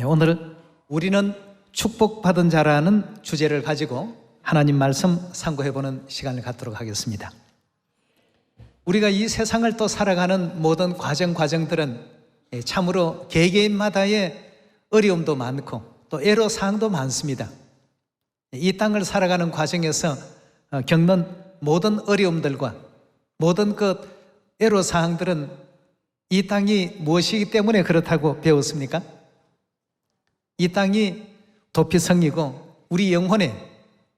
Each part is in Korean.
오늘 우리는 축복받은 자라는 주제를 가지고 하나님 말씀 상고해보는 시간을 갖도록 하겠습니다. 우리가 이 세상을 또 살아가는 모든 과정들은 참으로 개개인마다의 어려움도 많고 또 애로사항도 많습니다. 이 땅을 살아가는 과정에서 겪는 모든 어려움들과 모든 그 애로사항들은 이 땅이 무엇이기 때문에 그렇다고 배웠습니까? 이 땅이 도피성이고 우리 영혼의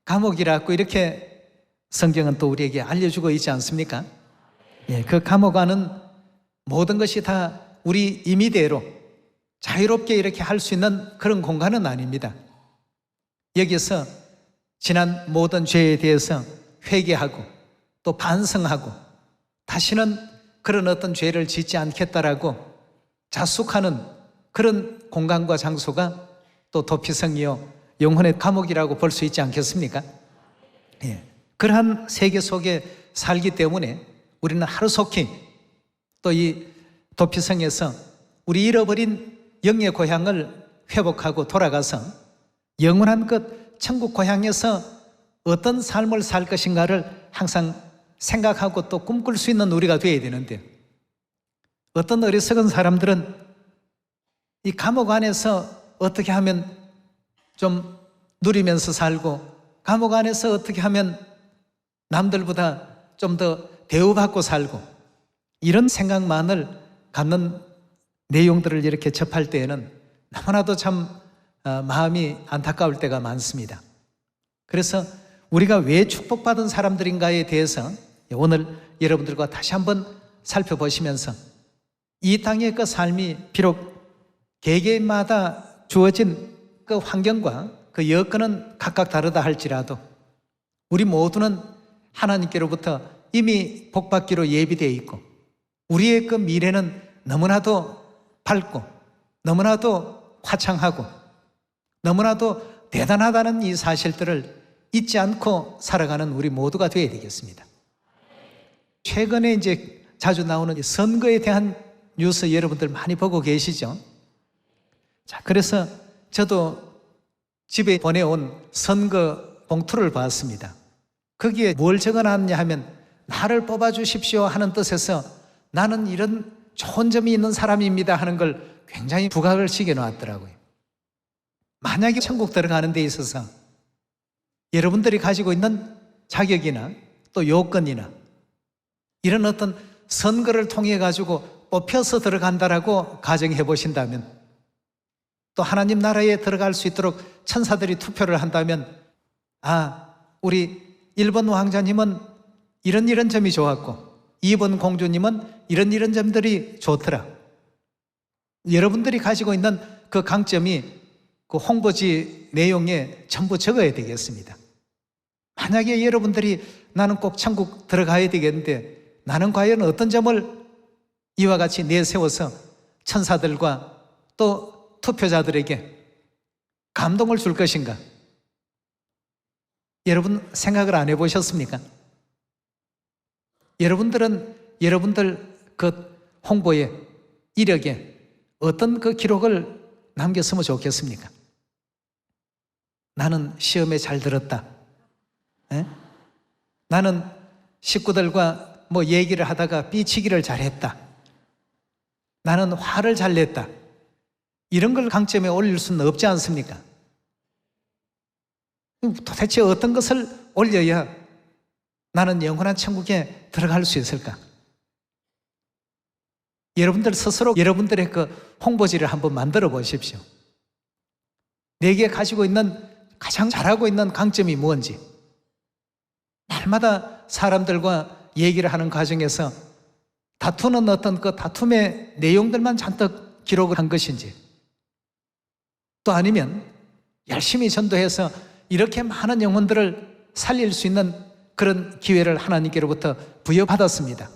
감옥이라고 이렇게 성경은 또 우리에게 알려주고 있지 않습니까? 그 감옥 안은 모든 것이 다 우리 임의대로 자유롭게 이렇게 할 수 있는 그런 공간은 아닙니다. 여기서 지난 모든 죄에 대해서 회개하고 또 반성하고 다시는 그런 어떤 죄를 짓지 않겠다라고 자숙하는 그런 공간과 장소가 또 도피성이요 영혼의 감옥이라고 볼 수 있지 않겠습니까? 그러한 세계 속에 살기 때문에 우리는 하루속히 또 이 도피성에서 우리 잃어버린 영의 고향을 회복하고 돌아가서 영원한 것 천국 고향에서 어떤 삶을 살 것인가를 항상 생각하고 또 꿈꿀 수 있는 우리가 되어야 되는데, 어떤 어리석은 사람들은 이 감옥 안에서 어떻게 하면 좀 누리면서 살고 감옥 안에서 어떻게 하면 남들보다 좀 더 대우받고 살고 이런 생각만을 갖는 내용들을 이렇게 접할 때에는 너무나도 참 마음이 안타까울 때가 많습니다. 그래서 우리가 왜 축복받은 사람들인가에 대해서 오늘 여러분들과 다시 한번 살펴보시면서 이 땅의 그 삶이 비록 개개인마다 주어진 그 환경과 그 여건은 각각 다르다 할지라도 우리 모두는 하나님께로부터 이미 복받기로 예비되어 있고 우리의 그 미래는 너무나도 밝고 너무나도 화창하고 너무나도 대단하다는 이 사실들을 잊지 않고 살아가는 우리 모두가 되어야 되겠습니다. 최근에 이제 자주 나오는 선거에 대한 뉴스 여러분들 많이 보고 계시죠? 자, 그래서 저도 집에 보내온 선거 봉투를 봤습니다. 거기에 뭘 적어놨냐 하면 나를 뽑아주십시오 하는 뜻에서 나는 이런 좋은 점이 있는 사람입니다 하는 걸 굉장히 부각을 시켜놓았더라고요. 만약에 천국 들어가는 데 있어서 여러분들이 가지고 있는 자격이나 또 요건이나 이런 어떤 선거를 통해 가지고 뽑혀서 들어간다라고 가정해 보신다면, 또 하나님 나라에 들어갈 수 있도록 천사들이 투표를 한다면, 우리 1번 왕자님은 이런 점이 좋았고 2번 공주님은 이런 점들이 좋더라. 여러분들이 가지고 있는 그 강점이 그 홍보지 내용에 전부 적어야 되겠습니다. 만약에 여러분들이 나는 꼭 천국 들어가야 되겠는데 나는 과연 어떤 점을 이와 같이 내세워서 천사들과 또 투표자들에게 감동을 줄 것인가? 여러분 생각을 안 해보셨습니까? 여러분들은 여러분들 그 홍보에 이력에 어떤 그 기록을 남겼으면 좋겠습니까? 나는 시험에 잘 들었다. 나는 식구들과 뭐 얘기를 하다가 삐치기를 잘했다. 나는 화를 잘 냈다. 이런 걸 강점에 올릴 수는 없지 않습니까? 도대체 어떤 것을 올려야 나는 영원한 천국에 들어갈 수 있을까? 여러분들 스스로 여러분들의 그 홍보지를 한번 만들어 보십시오. 내게 가지고 있는 가장 잘하고 있는 강점이 뭔지, 날마다 사람들과 얘기를 하는 과정에서 다투는 어떤 그 다툼의 내용들만 잔뜩 기록을 한 것인지, 또 아니면 열심히 전도해서 이렇게 많은 영혼들을 살릴 수 있는 그런 기회를 하나님께로부터 부여받았습니다.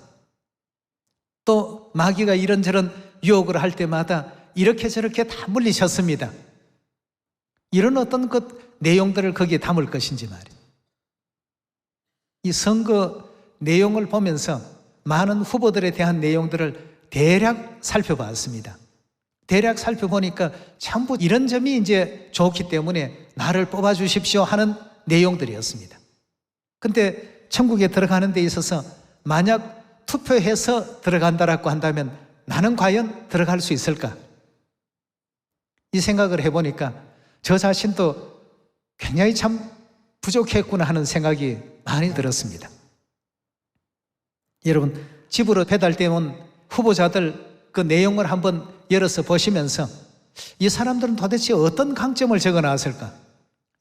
또 마귀가 이런저런 유혹을 할 때마다 이렇게 저렇게 다 물리셨습니다. 이런 어떤 그 내용들을 거기에 담을 것인지 말이에요. 이 선거 내용을 보면서 많은 후보들에 대한 내용들을 대략 살펴봤습니다. 대략 살펴보니까 전부 이런 점이 이제 좋기 때문에 나를 뽑아주십시오 하는 내용들이었습니다. 근데 천국에 들어가는 데 있어서 만약 투표해서 들어간다라고 한다면 나는 과연 들어갈 수 있을까? 이 생각을 해보니까 저 자신도 굉장히 참 부족했구나 하는 생각이 많이 들었습니다. 여러분, 집으로 배달되어 온 후보자들 그 내용을 한번 열어서 보시면서 이 사람들은 도대체 어떤 강점을 적어놨을까?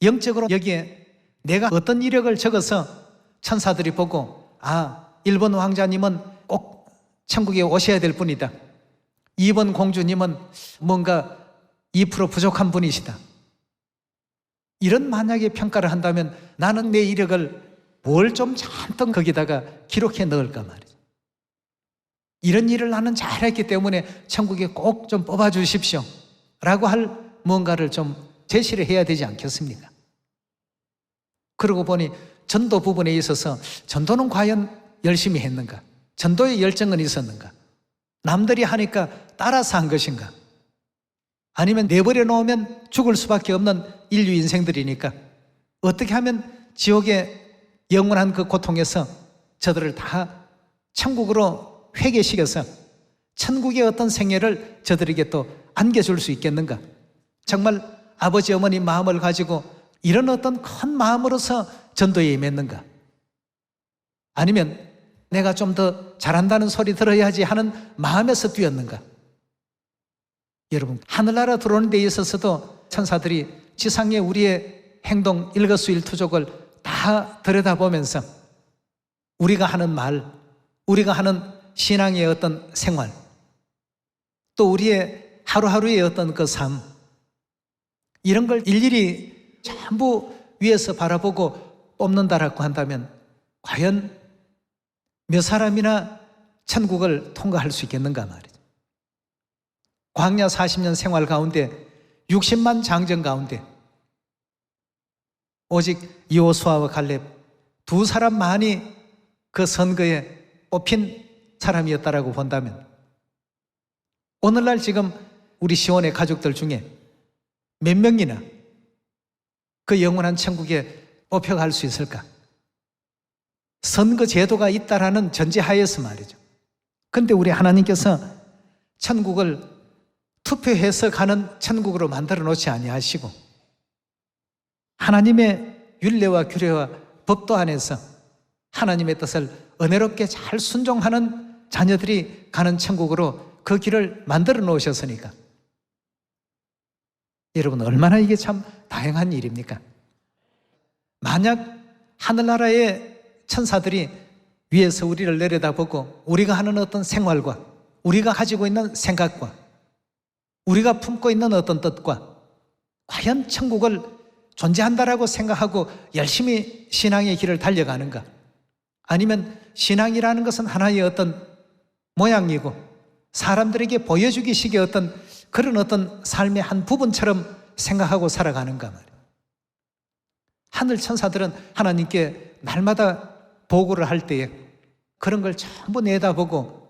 영적으로 여기에 내가 어떤 이력을 적어서 천사들이 보고 1번 왕자님은 꼭 천국에 오셔야 될 분이다. 2번 공주님은 뭔가 2% 부족한 분이시다. 이런 만약에 평가를 한다면 나는 내 이력을 뭘 좀 잔뜩 거기다가 기록해 넣을까 말이죠. 이런 일을 나는 잘했기 때문에 천국에 꼭 좀 뽑아주십시오 라고 할 뭔가를 좀 제시를 해야 되지 않겠습니까? 그러고 보니 전도 부분에 있어서 전도는 과연 열심히 했는가? 전도의 열정은 있었는가? 남들이 하니까 따라서 한 것인가? 아니면 내버려 놓으면 죽을 수밖에 없는 인류 인생들이니까 어떻게 하면 지옥의 영원한 그 고통에서 저들을 다 천국으로 회개시켜서 천국의 어떤 생애를 저들에게 또 안겨줄 수 있겠는가? 정말 아버지 어머니 마음을 가지고 이런 어떤 큰 마음으로서 전도에 임했는가? 아니면 내가 좀 더 잘한다는 소리 들어야지 하는 마음에서 뛰었는가? 여러분, 하늘나라 들어오는 데 있어서도 천사들이 지상의 우리의 행동 일거수일투족을 다 들여다보면서 우리가 하는 말, 우리가 하는 신앙의 어떤 생활, 또 우리의 하루하루의 어떤 그 삶, 이런 걸 일일이 전부 위에서 바라보고 뽑는다라고 한다면 과연 몇 사람이나 천국을 통과할 수 있겠는가 말이죠. 광야 40년 생활 가운데 60만 장정 가운데 오직 여호수아와 갈렙 두 사람만이 그 선거에 뽑힌 사람이었다라고 본다면 오늘날 지금 우리 시온의 가족들 중에 몇 명이나 그 영원한 천국에 뽑혀갈 수 있을까? 선거 제도가 있다라는 전제하에서 말이죠. 그런데 우리 하나님께서 천국을 투표해서 가는 천국으로 만들어 놓지 아니하시고 하나님의 율례와 규례와 법도 안에서 하나님의 뜻을 은혜롭게 잘 순종하는 자녀들이 가는 천국으로 그 길을 만들어 놓으셨으니까 여러분, 얼마나 이게 참 다양한 일입니까? 만약 하늘나라의 천사들이 위에서 우리를 내려다보고 우리가 하는 어떤 생활과 우리가 가지고 있는 생각과 우리가 품고 있는 어떤 뜻과 과연 천국을 존재한다라고 생각하고 열심히 신앙의 길을 달려가는가? 아니면 신앙이라는 것은 하나의 어떤 모양이고 사람들에게 보여주기 식의 어떤 그런 어떤 삶의 한 부분처럼 생각하고 살아가는가 말이에요. 하늘 천사들은 하나님께 날마다 보고를 할 때에 그런 걸 전부 내다보고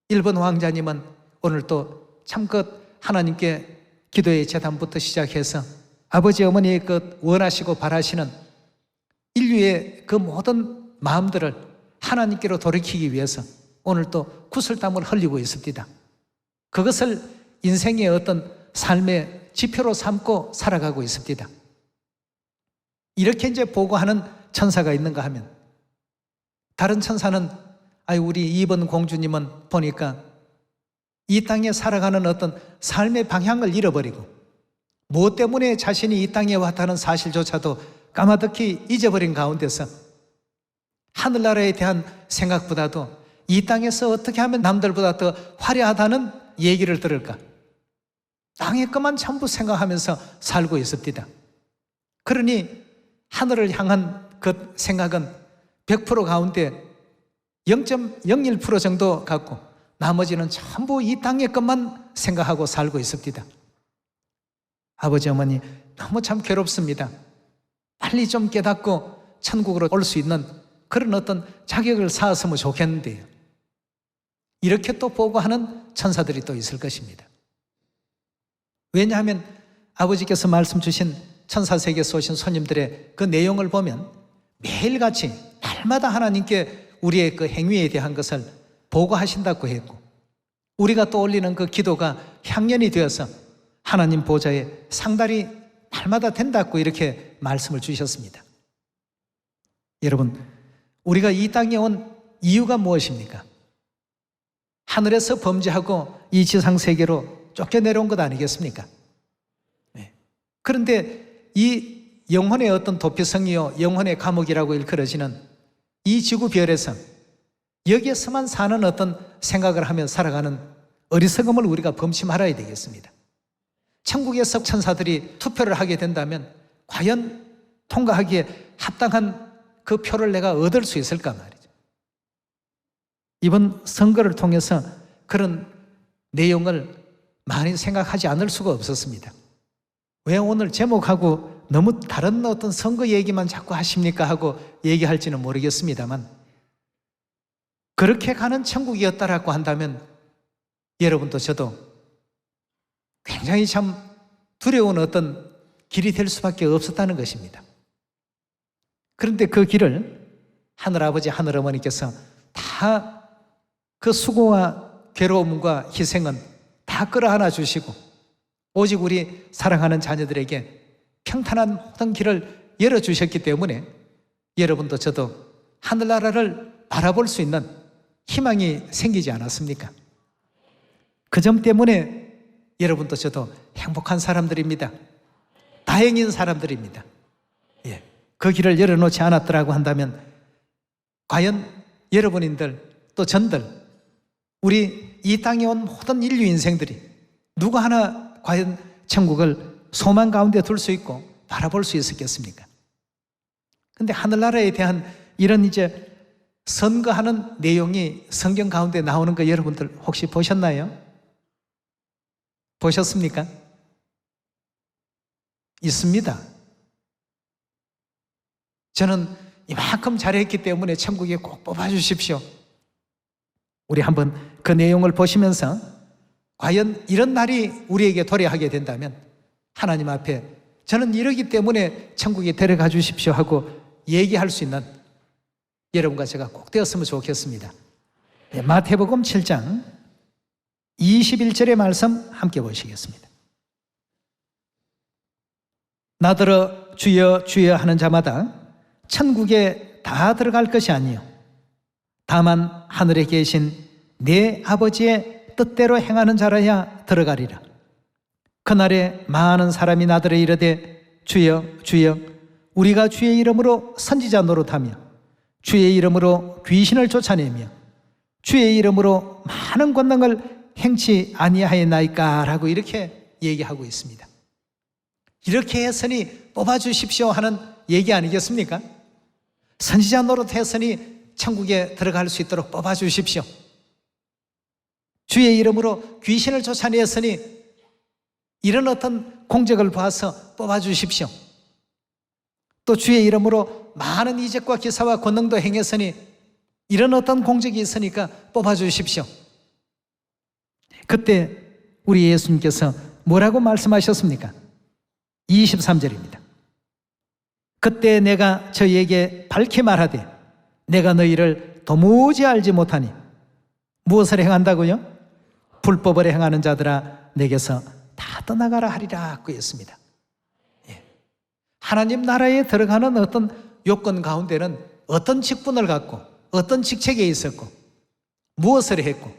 1번 왕자님은 오늘 또 참껏 하나님께 기도의 제단부터 시작해서 아버지 어머니의 그 원하시고 바라시는 인류의 그 모든 마음들을 하나님께로 돌이키기 위해서 오늘 또 구슬땀을 흘리고 있습니다. 그것을 인생의 어떤 삶의 지표로 삼고 살아가고 있습니다. 이렇게 이제 보고하는 천사가 있는가 하면 다른 천사는 우리 2번 공주님은 보니까 이 땅에 살아가는 어떤 삶의 방향을 잃어버리고 무엇 때문에 자신이 이 땅에 왔다는 사실조차도 까마득히 잊어버린 가운데서 하늘나라에 대한 생각보다도 이 땅에서 어떻게 하면 남들보다 더 화려하다는 얘기를 들을까? 땅의 것만 전부 생각하면서 살고 있습니다. 그러니 하늘을 향한 그 생각은 100% 가운데 0.01% 정도 갖고 나머지는 전부 이 땅의 것만 생각하고 살고 있습니다. 아버지 어머니 너무 참 괴롭습니다. 빨리 좀 깨닫고 천국으로 올 수 있는 그런 어떤 자격을 쌓았으면 좋겠는데요. 이렇게 또 보고하는 천사들이 또 있을 것입니다. 왜냐하면 아버지께서 말씀 주신 천사세계에서 오신 손님들의 그 내용을 보면 매일같이 날마다 하나님께 우리의 그 행위에 대한 것을 보고하신다고 했고, 우리가 또 올리는 그 기도가 향연이 되어서 하나님 보좌에 상달이 날마다 된다고 이렇게 말씀을 주셨습니다. 여러분, 우리가 이 땅에 온 이유가 무엇입니까? 하늘에서 범죄하고 이 지상 세계로 쫓겨내려온 것 아니겠습니까? 그런데 이 영혼의 어떤 도피성이요, 영혼의 감옥이라고 일컬어지는 이 지구별에서 여기에서만 사는 어떤 생각을 하며 살아가는 어리석음을 우리가 범치 말아야 되겠습니다. 천국에서 천사들이 투표를 하게 된다면 과연 통과하기에 합당한 그 표를 내가 얻을 수 있을까 말이죠. 이번 선거를 통해서 그런 내용을 많이 생각하지 않을 수가 없었습니다. 왜 오늘 제목하고 너무 다른 어떤 선거 얘기만 자꾸 하십니까 하고 얘기할지는 모르겠습니다만, 그렇게 가는 천국이었다라고 한다면 여러분도 저도 굉장히 참 두려운 어떤 길이 될 수밖에 없었다는 것입니다. 그런데 그 길을 하늘아버지 하늘어머니께서 다 그 수고와 괴로움과 희생은 다 끌어안아 주시고, 오직 우리 사랑하는 자녀들에게 평탄한 모든 길을 열어주셨기 때문에 여러분도 저도 하늘나라를 바라볼 수 있는 희망이 생기지 않았습니까? 그 점 때문에 여러분도 저도 행복한 사람들입니다. 다행인 사람들입니다. 예, 그 길을 열어놓지 않았더라고 한다면 과연 여러분인들 또 전들, 우리 이 땅에 온 모든 인류 인생들이 누구 하나 과연 천국을 소망 가운데 둘 수 있고 바라볼 수 있었겠습니까? 그런데 하늘나라에 대한 이런 이제 선거하는 내용이 성경 가운데 나오는 거 여러분들 혹시 보셨나요? 보셨습니까? 있습니다. 저는 이만큼 잘했기 때문에 천국에 꼭 뽑아주십시오. 우리 한번 그 내용을 보시면서 과연 이런 날이 우리에게 도래하게 된다면 하나님 앞에 저는 이러기 때문에 천국에 데려가 주십시오 하고 얘기할 수 있는 여러분과 제가 꼭 되었으면 좋겠습니다. 네, 마태복음 7장 21절의 말씀 함께 보시겠습니다. 나더러 주여 주여 하는 자마다 천국에 다 들어갈 것이 아니요 다만 하늘에 계신 내 아버지의 뜻대로 행하는 자라야 들어가리라. 그날에 많은 사람이 나더러 이르되 주여 주여 우리가 주의 이름으로 선지자 노릇하며 주의 이름으로 귀신을 쫓아내며 주의 이름으로 많은 권능을 행치 아니하였나이까 라고 이렇게 얘기하고 있습니다. 이렇게 했으니 뽑아주십시오 하는 얘기 아니겠습니까? 선지자 노릇했으니 천국에 들어갈 수 있도록 뽑아주십시오. 주의 이름으로 귀신을 쫓아내었으니 이런 어떤 공적을 봐서 뽑아주십시오. 또 주의 이름으로 많은 이적과 기사와 권능도 행했으니 이런 어떤 공적이 있으니까 뽑아주십시오. 그때 우리 예수님께서 뭐라고 말씀하셨습니까? 23절입니다. 그때 내가 저희에게 밝히 말하되 내가 너희를 도무지 알지 못하니 무엇을 행한다고요? 불법을 행하는 자들아 내게서 다 떠나가라 하리라 고 했습니다. 예. 하나님 나라에 들어가는 어떤 요건 가운데는 어떤 직분을 갖고 어떤 직책에 있었고 무엇을 했고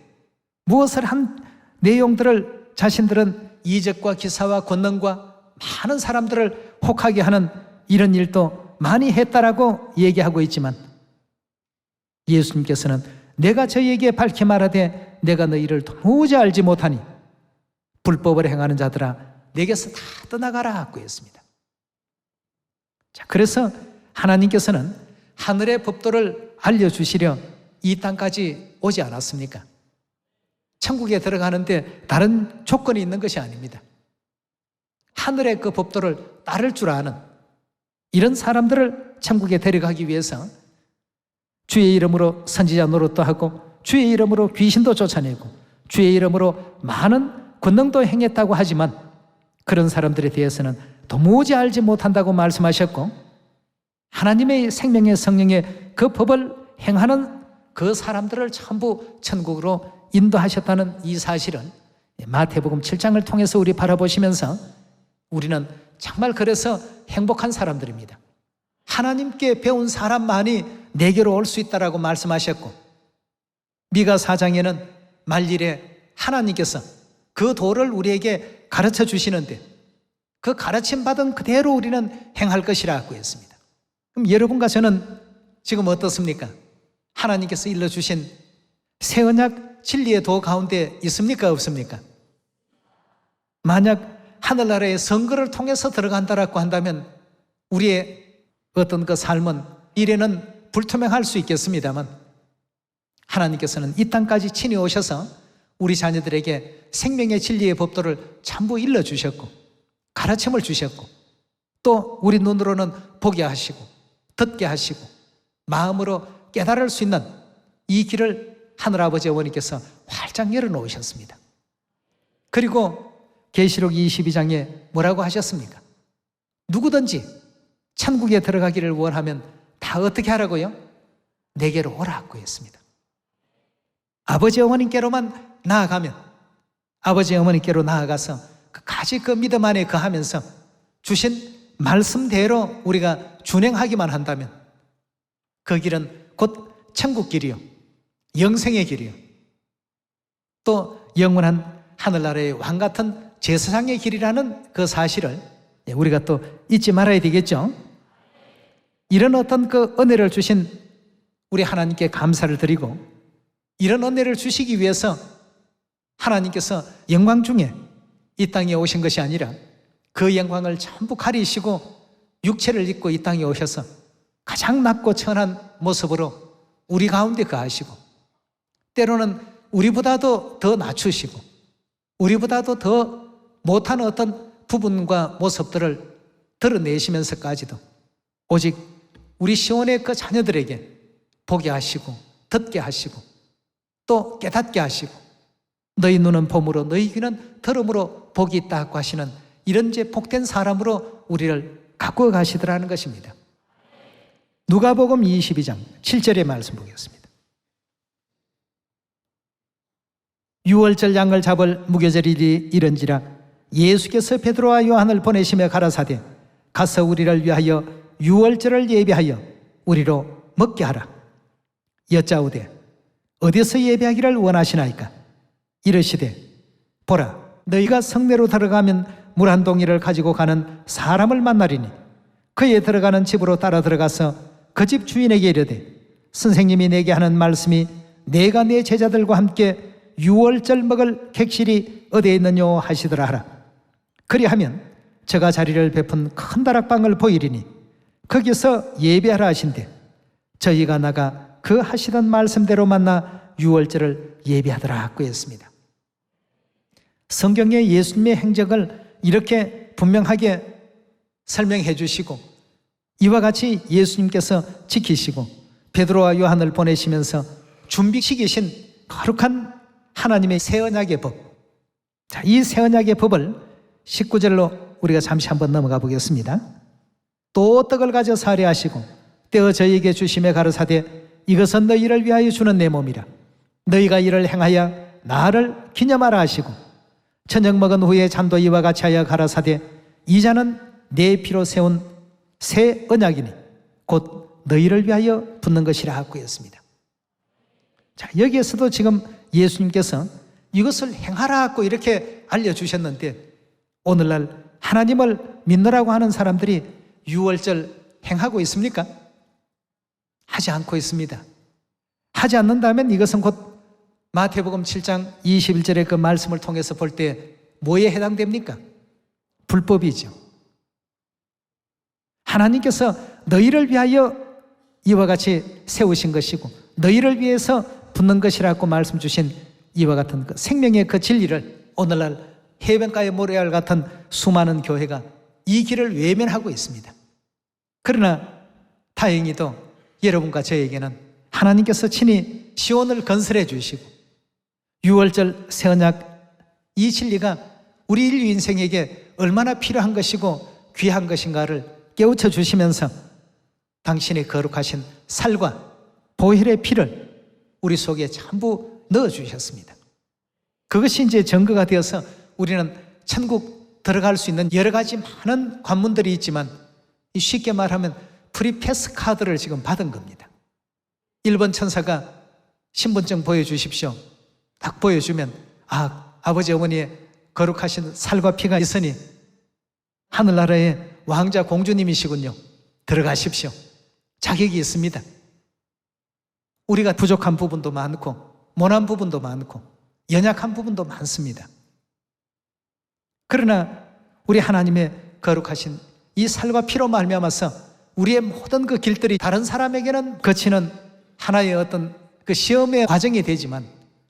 무엇을 한 내용들을 자신들은 이적과 기사와 권능과 많은 사람들을 혹하게 하는 이런 일도 많이 했다라고 얘기하고 있지만 예수님께서는 내가 저희에게 밝히 말하되 내가 너희를 도무지 알지 못하니 불법을 행하는 자들아 내게서 다 떠나가라 하고 했습니다. 자, 그래서 하나님께서는 하늘의 법도를 알려주시려 이 땅까지 오지 않았습니까? 천국에 들어가는데 다른 조건이 있는 것이 아닙니다. 하늘의 그 법도를 따를 줄 아는 이런 사람들을 천국에 데려가기 위해서 주의 이름으로 선지자 노릇도 하고 주의 이름으로 귀신도 쫓아내고 주의 이름으로 많은 권능도 행했다고 하지만 그런 사람들에 대해서는 도무지 알지 못한다고 말씀하셨고, 하나님의 생명의 성령의 그 법을 행하는 그 사람들을 전부 천국으로 인도하셨다는 이 사실은 마태복음 7장을 통해서 우리 바라보시면서 우리는 정말 그래서 행복한 사람들입니다. 하나님께 배운 사람만이 내게로 올 수 있다라고 말씀하셨고, 미가 4장에는 말일에 하나님께서 그 도를 우리에게 가르쳐 주시는데 그 가르침 받은 그대로 우리는 행할 것이라고 했습니다. 그럼 여러분과 저는 지금 어떻습니까? 하나님께서 일러주신 새 언약 진리의 도 가운데 있습니까? 없습니까? 만약 하늘나라의 선거를 통해서 들어간다라고 한다면 우리의 어떤 그 삶은 미래는 불투명할 수 있겠습니다만, 하나님께서는 이 땅까지 친히 오셔서 우리 자녀들에게 생명의 진리의 법도를 전부 일러주셨고 가르침을 주셨고, 또 우리 눈으로는 보게 하시고 듣게 하시고 마음으로 깨달을 수 있는 이 길을 하늘아버지 어머니께서 활짝 열어놓으셨습니다. 그리고 계시록 22장에 뭐라고 하셨습니까? 누구든지 천국에 들어가기를 원하면 다 어떻게 하라고요? 내게로 오라고 했습니다. 아버지 어머니께로만 나아가면, 아버지 어머니께로 나아가서 끝까지 그 믿음 안에 거하면서 주신 말씀대로 우리가 준행하기만 한다면 그 길은 곧 천국 길이요, 영생의 길이요, 또 영원한 하늘나라의 왕같은 제사장의 길이라는 그 사실을 우리가 또 잊지 말아야 되겠죠. 이런 어떤 그 은혜를 주신 우리 하나님께 감사를 드리고, 이런 은혜를 주시기 위해서 하나님께서 영광 중에 이 땅에 오신 것이 아니라 그 영광을 전부 가리시고 육체를 입고 이 땅에 오셔서 가장 낮고 천한 모습으로 우리 가운데 거하시고, 때로는 우리보다도 더 낮추시고 우리보다도 더 못한 어떤 부분과 모습들을 드러내시면서까지도 오직 우리 시온의 그 자녀들에게 보게 하시고 듣게 하시고 또 깨닫게 하시고, 너희 눈은 봄으로 너희 귀는 들음으로 복이 있다고 하시는 이런 제 복된 사람으로 우리를 가꾸어 가시더라는 것입니다. 누가복음 22장 7절의 말씀 보겠습니다. 유월절 양을 잡을 무교절일이 이른지라 예수께서 베드로와 요한을 보내시며 가라사대 가서 우리를 위하여 유월절을 예비하여 우리로 먹게 하라. 여짜오되 어디서 예배하기를 원하시나이까? 이르시되 보라, 너희가 성내로 들어가면 물 한 동이를 가지고 가는 사람을 만나리니 그에 들어가는 집으로 따라 들어가서 그 집 주인에게 이르되 선생님이 내게 하는 말씀이 내가 내 제자들과 함께 유월절 먹을 객실이 어디에 있느뇨 하시더라 하라. 그리하면 저가 자리를 베푼 큰 다락방을 보이리니 거기서 예배하라 하신대 저희가 나가 그 하시던 말씀대로 만나 유월절을 예배하더라고 했습니다. 성경의 예수님의 행적을 이렇게 분명하게 설명해 주시고, 이와 같이 예수님께서 지키시고 베드로와 요한을 보내시면서 준비시키신 거룩한 하나님의 새 언약의 법, 자, 이 새 언약의 법을 19절로 우리가 잠시 한번 넘어가 보겠습니다. 또 떡을 가져 사례하시고 떼어 저희에게 주심에 가르사대 이것은 너희를 위하여 주는 내 몸이라. 너희가 이를 행하여 나를 기념하라 하시고 저녁 먹은 후에 잔도 이와 같이 하여 가라사대 이 잔은 내 피로 세운 새 언약이니 곧 너희를 위하여 붓는 것이라 하고 했습니다. 자, 여기에서도 지금 예수님께서 이것을 행하라 하고 이렇게 알려주셨는데, 오늘날 하나님을 믿노라고 하는 사람들이 유월절 행하고 있습니까? 하지 않고 있습니다. 하지 않는다면 이것은 곧 마태복음 7장 21절의 그 말씀을 통해서 볼 때 뭐에 해당됩니까? 불법이죠. 하나님께서 너희를 위하여 이와 같이 세우신 것이고 너희를 위해서 붙는 것이라고 말씀 주신 이와 같은 그 생명의 그 진리를 오늘날 해변가의 모래알 같은 수많은 교회가 이 길을 외면하고 있습니다. 그러나 다행히도 여러분과 저에게는 하나님께서 친히 시온을 건설해 주시고 유월절 새 언약 이 진리가 우리 인류 인생에게 얼마나 필요한 것이고 귀한 것인가를 깨우쳐 주시면서 당신의 거룩하신 살과 보혈의 피를 우리 속에 전부 넣어주셨습니다. 그것이 이제 증거가 되어서 우리는 천국 들어갈 수 있는 여러 가지 많은 관문들이 있지만 쉽게 말하면 프리패스 카드를 지금 받은 겁니다. 1번 천사가 신분증 보여주십시오. 딱 보여주면 아버지 어머니의 거룩하신 살과 피가 있으니 하늘나라의 왕자 공주님이시군요. 들어가십시오. 자격이 있습니다. 우리가 부족한 부분도 많고 모난 부분도 많고 연약한 부분도 많습니다. 그러나 우리 하나님의 거룩하신 이 살과 피로 말미암아서 우리의 모든 그 길들이 다른 사람에게는 거치는 하나의 어떤 그 시험의 과정이 되지만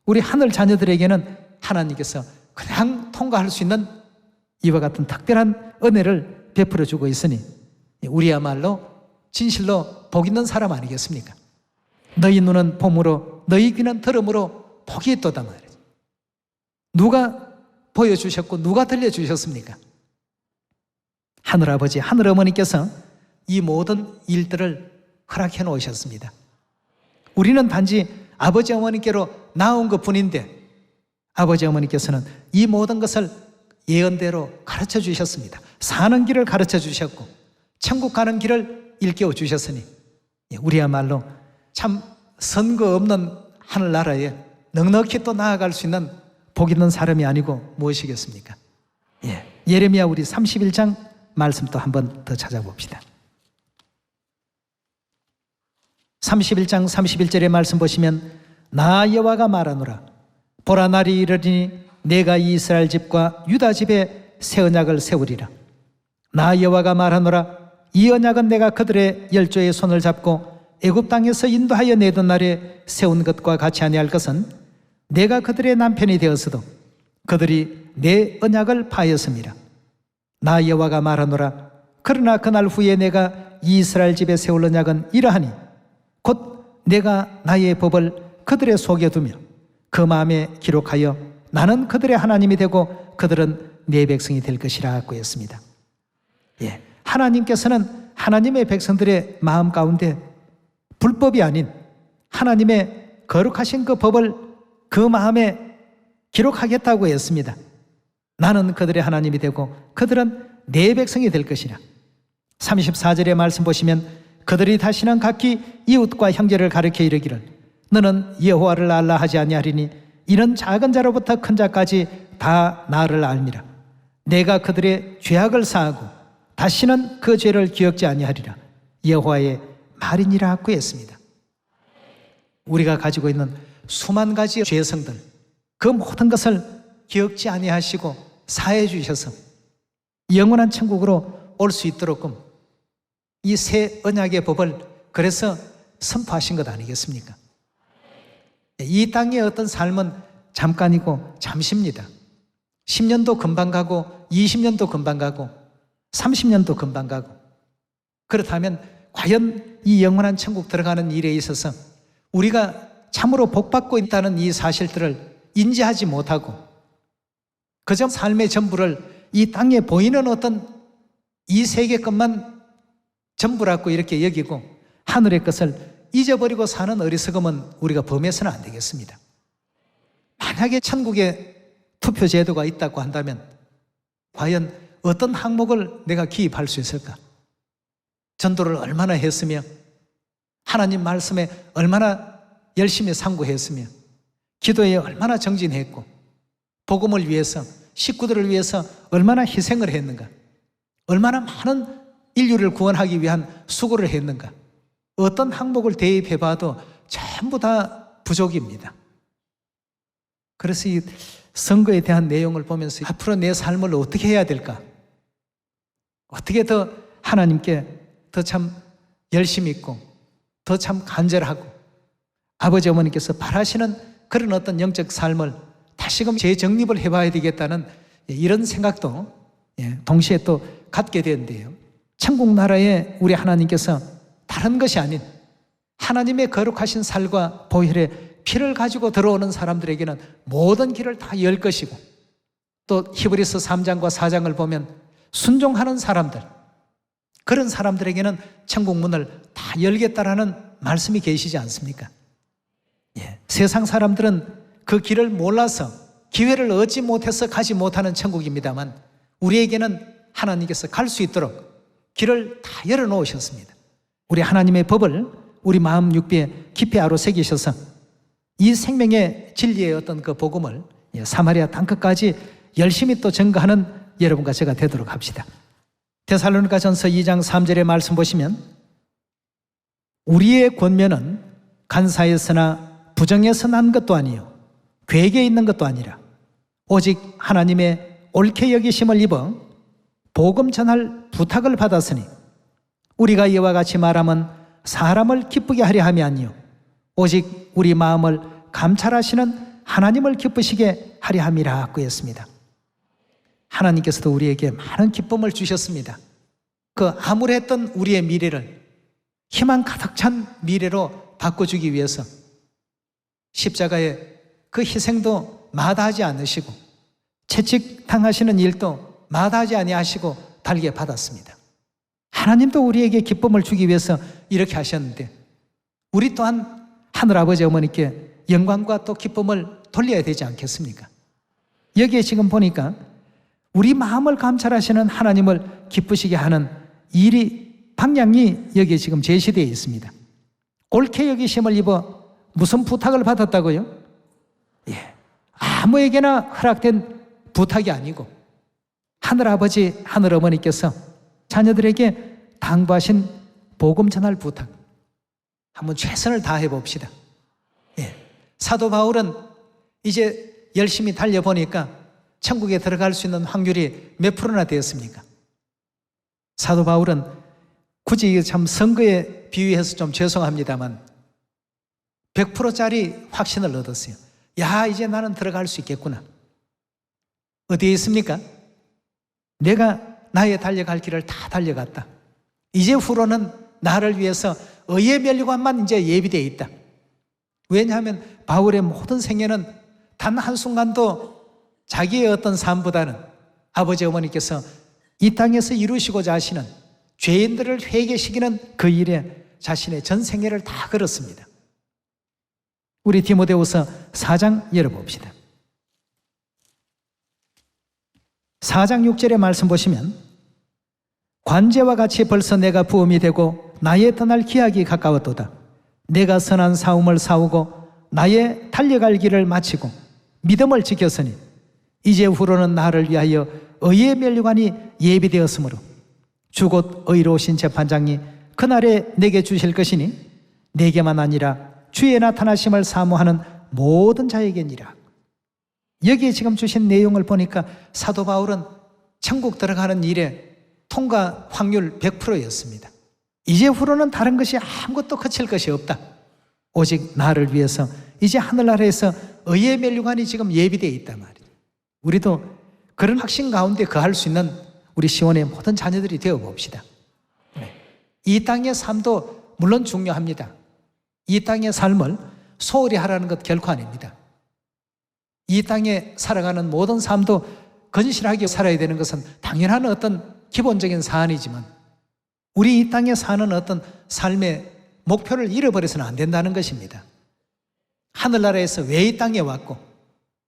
우리 하늘 자녀들에게는 하나님께서 그냥 통과할 수 있는 이와 같은 특별한 은혜를 베풀어 주고 있으니 우리야말로 진실로 복 있는 사람 아니겠습니까? 너희 눈은 봄으로 너희 귀는 들음으로 복이 있도다 말이죠. 누가 보여주셨고 누가 들려주셨습니까? 하늘아버지 하늘어머니께서 이 모든 일들을 허락해 놓으셨습니다. 우리는 단지 아버지 어머니께로 나온 것뿐인데 아버지 어머니께서는 이 모든 것을 예언대로 가르쳐 주셨습니다. 사는 길을 가르쳐 주셨고 천국 가는 길을 일깨워 주셨으니 우리야말로 참 선거 없는 하늘나라에 넉넉히 또 나아갈 수 있는 복 있는 사람이 아니고 무엇이겠습니까? 예레미야 우리 31장 말씀 또 한 번 더 찾아봅시다. 31장 31절의 말씀 보시면 나 여호와가 말하노라 보라 날이 이르리니 내가 이스라엘 집과 유다 집에 새 언약을 세우리라. 나 여호와가 말하노라 이 언약은 내가 그들의 열조의 손을 잡고 애굽 땅에서 인도하여 내던 날에 세운 것과 같이 아니할 것은 내가 그들의 남편이 되었어도 그들이 내 언약을 파하였음이라. 나 여호와가 말하노라 그러나 그날 후에 내가 이스라엘 집에 세울 언약은 이러하니 곧 내가 나의 법을 그들의 속에 두며 그 마음에 기록하여 나는 그들의 하나님이 되고 그들은 내 백성이 될 것이라 하고 했습니다. 하나님께서는 하나님의 백성들의 마음 가운데 불법이 아닌 하나님의 거룩하신 그 법을 그 마음에 기록하겠다고 했습니다. 나는 그들의 하나님이 되고 그들은 내 백성이 될 것이라. 34절의 말씀 보시면 그들이 다시는 각기 이웃과 형제를 가리켜 이르기를 너는 여호와를 알라 하지 아니하리니 이는 작은 자로부터 큰 자까지 다 나를 알미라. 내가 그들의 죄악을 사하고 다시는 그 죄를 기억지 아니하리라. 여호와의 말이니라 하고 했습니다. 우리가 가지고 있는 수만 가지 죄성들 그 모든 것을 기억지 아니하시고 사해 주셔서 영원한 천국으로 올 수 있도록끔 이 새 언약의 법을 그래서 선포하신 것 아니겠습니까? 이 땅의 어떤 삶은 잠깐이고 잠시입니다. 10년도 금방 가고 20년도 금방 가고 30년도 금방 가고 그렇다면 과연 이 영원한 천국 들어가는 일에 있어서 우리가 참으로 복받고 있다는 이 사실들을 인지하지 못하고 그저 삶의 전부를 이 땅에 보이는 어떤 이 세계 것만 전부라고 이렇게 여기고 하늘의 것을 잊어버리고 사는 어리석음은 우리가 범해서는 안 되겠습니다. 만약에 천국에 투표 제도가 있다고 한다면 과연 어떤 항목을 내가 기입할 수 있을까? 전도를 얼마나 했으며 하나님 말씀에 얼마나 열심히 상고했으며 기도에 얼마나 정진했고 복음을 위해서 식구들을 위해서 얼마나 희생을 했는가? 얼마나 많은 인류를 구원하기 위한 수고를 했는가? 어떤 항목을 대입해봐도 전부 다 부족입니다. 그래서 이 선거에 대한 내용을 보면서 앞으로 내 삶을 어떻게 해야 될까? 어떻게 더 하나님께 더 참 열심히 있고 더 참 간절하고 아버지 어머니께서 바라시는 그런 어떤 영적 삶을 다시금 재정립을 해봐야 되겠다는 이런 생각도 동시에 또 갖게 되는데요. 천국 나라에 우리 하나님께서 다른 것이 아닌 하나님의 거룩하신 살과 보혈의 피를 가지고 들어오는 사람들에게는 모든 길을 다 열 것이고 또 히브리서 3장과 4장을 보면 순종하는 사람들, 그런 사람들에게는 천국 문을 다 열겠다라는 말씀이 계시지 않습니까? 세상 사람들은 그 길을 몰라서 기회를 얻지 못해서 가지 못하는 천국입니다만, 우리에게는 하나님께서 갈 수 있도록 길을 다 열어놓으셨습니다. 우리 하나님의 법을 우리 마음 육비에 깊이 아로새기셔서 이 생명의 진리의 어떤 그 복음을 사마리아 땅끝까지 열심히 또 증거하는 여러분과 제가 되도록 합시다. 데살로니가전서 2장 3절의 말씀 보시면, 우리의 권면은 간사에서나 부정에서 난 것도 아니요 괴계에 있는 것도 아니라 오직 하나님의 옳게 여기심을 입어 복음 전할 부탁을 받았으니, 우리가 이와 같이 말하면 사람을 기쁘게 하려 함이 아니요 오직 우리 마음을 감찰하시는 하나님을 기쁘시게 하려 함이라고 했습니다. 하나님께서도 우리에게 많은 기쁨을 주셨습니다. 그 암울했던 우리의 미래를 희망 가득 찬 미래로 바꿔주기 위해서 십자가의 그 희생도 마다하지 않으시고 채찍당하시는 일도 마다하지 아니하시고 달게 받았습니다. 하나님도 우리에게 기쁨을 주기 위해서 이렇게 하셨는데, 우리 또한 하늘아버지 어머니께 영광과 또 기쁨을 돌려야 되지 않겠습니까? 여기에 지금 보니까 우리 마음을 감찰하시는 하나님을 기쁘시게 하는 일이, 방향이 여기에 지금 제시되어 있습니다. 옳게 여기심을 입어 무슨 부탁을 받았다고요? 아무에게나 허락된 부탁이 아니고 하늘아버지, 하늘어머니께서 자녀들에게 당부하신 복음 전할 부탁, 한번 최선을 다해 봅시다. 사도 바울은 이제 열심히 달려보니까 천국에 들어갈 수 있는 확률이 몇 프로나 되었습니까? 사도 바울은 굳이 참 선거에 비유해서 좀 죄송합니다만 100%짜리 확신을 얻었어요. 야, 이제 나는 들어갈 수 있겠구나. 어디에 있습니까? 내가 나의 달려갈 길을 다 달려갔다. 이제 후로는 나를 위해서 의의 면류관만 이제 예비되어 있다. 왜냐하면 바울의 모든 생애는 단 한순간도 자기의 어떤 삶보다는 아버지 어머니께서 이 땅에서 이루시고자 하시는 죄인들을 회개시키는 그 일에 자신의 전 생애를 다 걸었습니다. 우리 디모데후서 4장 열어봅시다. 4장 6절의 말씀 보시면, 관제와 같이 벌써 내가 부음이 되고 나의 떠날 기약이 가까웠도다. 내가 선한 싸움을 싸우고 나의 달려갈 길을 마치고 믿음을 지켰으니 이제 후로는 나를 위하여 의의 면류관이 예비되었으므로 주 곧 의로우신 재판장이 그날에 내게 주실 것이니 내게만 아니라 주의 나타나심을 사모하는 모든 자에게니라. 여기에 지금 주신 내용을 보니까 사도 바울은 천국 들어가는 일에 통과 확률 100%였습니다. 이제 후로는 다른 것이 아무것도 거칠 것이 없다. 오직 나를 위해서 이제 하늘나라에서 의의 면류관이 지금 예비되어 있단 말이에요. 우리도 그런 확신 가운데 거할 수 있는 우리 시온의 모든 자녀들이 되어봅시다. 이 땅의 삶도 물론 중요합니다. 이 땅의 삶을 소홀히 하라는 것 결코 아닙니다. 이 땅에 살아가는 모든 삶도 건실하게 살아야 되는 것은 당연한 어떤 기본적인 사안이지만, 우리 이 땅에 사는 어떤 삶의 목표를 잃어버려서는 안 된다는 것입니다. 하늘나라에서 왜 이 땅에 왔고,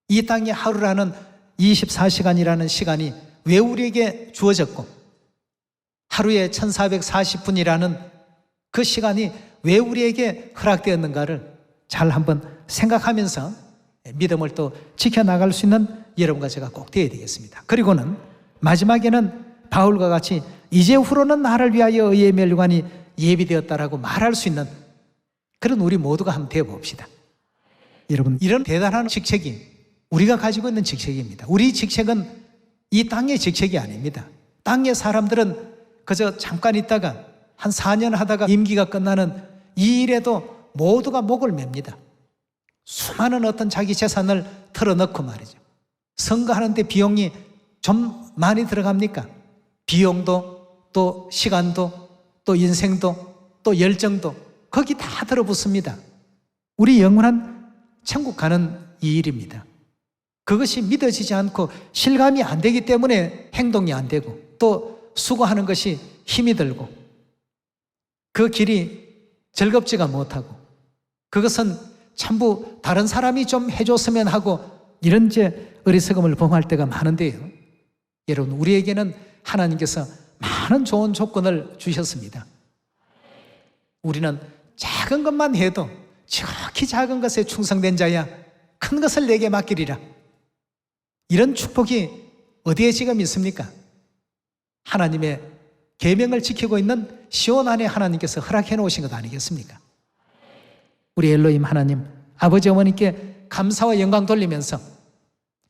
이 땅의 하루라는 24시간이라는 시간이 왜 우리에게 주어졌고, 하루에 1440분이라는 그 시간이 왜 우리에게 허락되었는가를 잘 한번 생각하면서 믿음을 또 지켜나갈 수 있는 여러분과 제가 꼭 되어야 되겠습니다. 그리고는 마지막에는 바울과 같이 이제 후로는 나를 위하여 의의 면류관이 예비되었다라고 말할 수 있는 그런 우리 모두가 한번 되어봅시다. 여러분, 이런 대단한 직책이 우리가 가지고 있는 직책입니다. 우리 직책은 이 땅의 직책이 아닙니다. 땅의 사람들은 그저 잠깐 있다가 한 4년 하다가 임기가 끝나는 이 일에도 모두가 목을 맵니다. 수많은 어떤 자기 재산을 털어넣고 말이죠. 선거하는데 비용이 좀 많이 들어갑니까? 비용도 또 시간도 또 인생도 또 열정도 거기 다 들어붙습니다. 우리 영원한 천국 가는 이 일입니다. 그것이 믿어지지 않고 실감이 안 되기 때문에 행동이 안 되고 또 수고하는 것이 힘이 들고 그 길이 즐겁지가 못하고 그것은 전부 다른 사람이 좀 해줬으면 하고 이런 어리석음을 범할 때가 많은데요. 여러분, 우리에게는 하나님께서 많은 좋은 조건을 주셨습니다. 우리는 작은 것만 해도 지극히 작은 것에 충성된 자야 큰 것을 내게 맡기리라. 이런 축복이 어디에 지금 있습니까? 하나님의 계명을 지키고 있는 시온 안에 하나님께서 허락해 놓으신 것 아니겠습니까? 우리 엘로힘 하나님, 아버지 어머니께 감사와 영광 돌리면서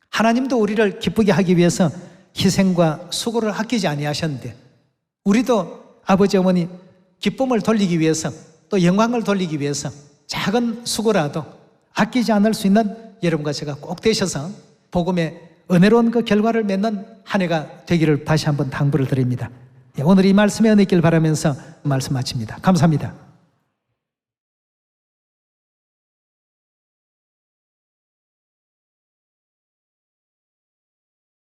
하나님도 우리를 기쁘게 하기 위해서 희생과 수고를 아끼지 아니하셨는데 우리도 아버지 어머니 기쁨을 돌리기 위해서 또 영광을 돌리기 위해서 작은 수고라도 아끼지 않을 수 있는 여러분과 제가 꼭 되셔서 복음의 은혜로운 그 결과를 맺는 한 해가 되기를 다시 한번 당부를 드립니다. 오늘 이 말씀에 은혜 있길 바라면서 말씀 마칩니다. 감사합니다.